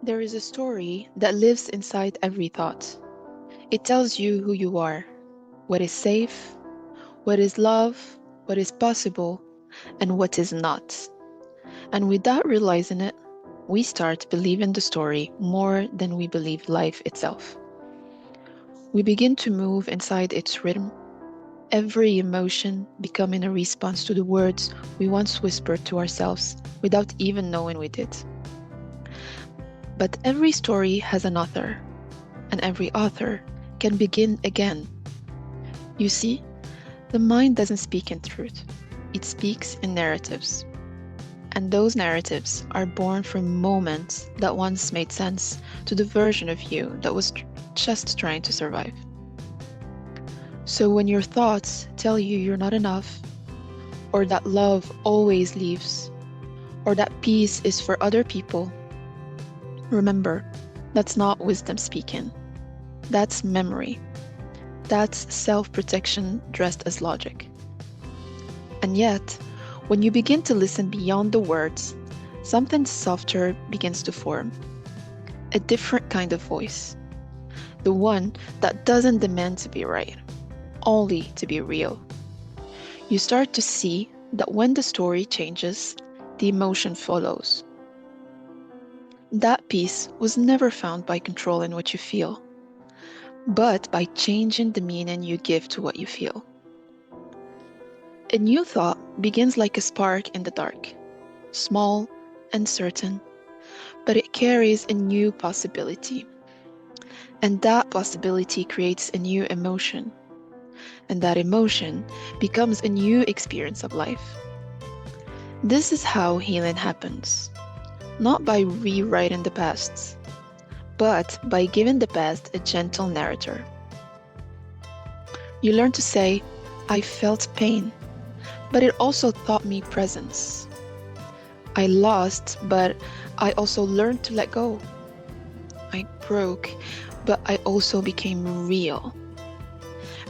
There is a story that lives inside every thought. It tells you who you are, what is safe, what is love, what is possible, and what is not. And without realizing it, we start believing the story more than we believe life itself. We begin to move inside its rhythm, every emotion becoming a response to the words we once whispered to ourselves without even knowing we did. But every story has an author, and every author can begin again. You see, the mind doesn't speak in truth, it speaks in narratives. And those narratives are born from moments that once made sense to the version of you that was just trying to survive. So when your thoughts tell you you're not enough, or that love always leaves, or that peace is for other people, remember, that's not wisdom speaking. That's memory. That's self-protection dressed as logic. And yet, when you begin to listen beyond the words, something softer begins to form. A different kind of voice. The one that doesn't demand to be right, only to be real. You start to see that when the story changes, the emotion follows. That peace was never found by controlling what you feel, but by changing the meaning you give to what you feel. A new thought begins like a spark in the dark, small, uncertain, but it carries a new possibility. And that possibility creates a new emotion. And that emotion becomes a new experience of life. This is how healing happens. Not by rewriting the past, but by giving the past a gentle narrator. You learn to say, I felt pain, but it also taught me presence. I lost, but I also learned to let go. I broke, but I also became real.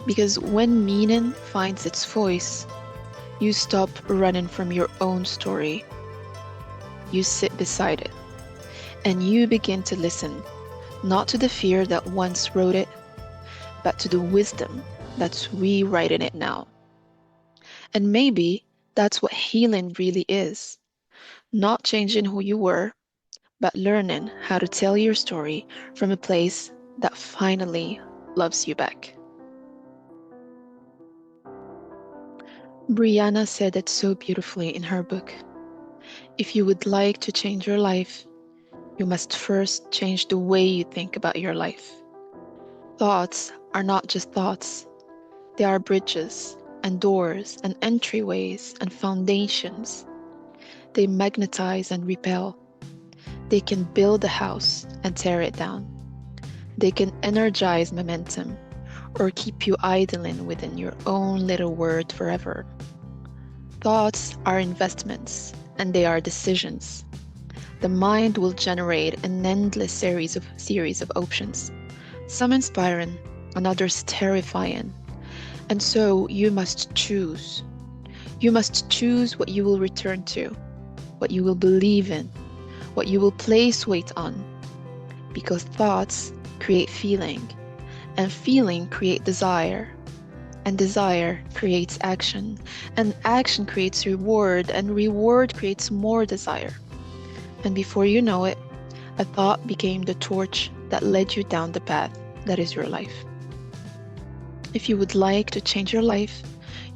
Because when meaning finds its voice, you stop running from your own story. You sit beside it, and you begin to listen, not to the fear that once wrote it, but to the wisdom that's rewriting it now. And maybe that's what healing really is. Not changing who you were, but learning how to tell your story from a place that finally loves you back. Brianna said it so beautifully in her book. If you would like to change your life, you must first change the way you think about your life. Thoughts are not just thoughts, they are bridges and doors and entryways and foundations. They magnetize and repel. They can build a house and tear it down. They can energize momentum or keep you idling within your own little world forever. Thoughts are investments and they are decisions. The mind will generate an endless series of options, some inspiring and others terrifying. And so you must choose. You must choose what you will return to, what you will believe in, what you will place weight on. Because thoughts create feeling, and feeling creates desire, and desire creates action, and action creates reward, and reward creates more desire. And before you know it, a thought became the torch that led you down the path that is your life. If you would like to change your life,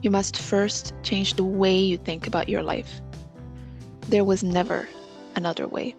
you must first change the way you think about your life. There was never another way.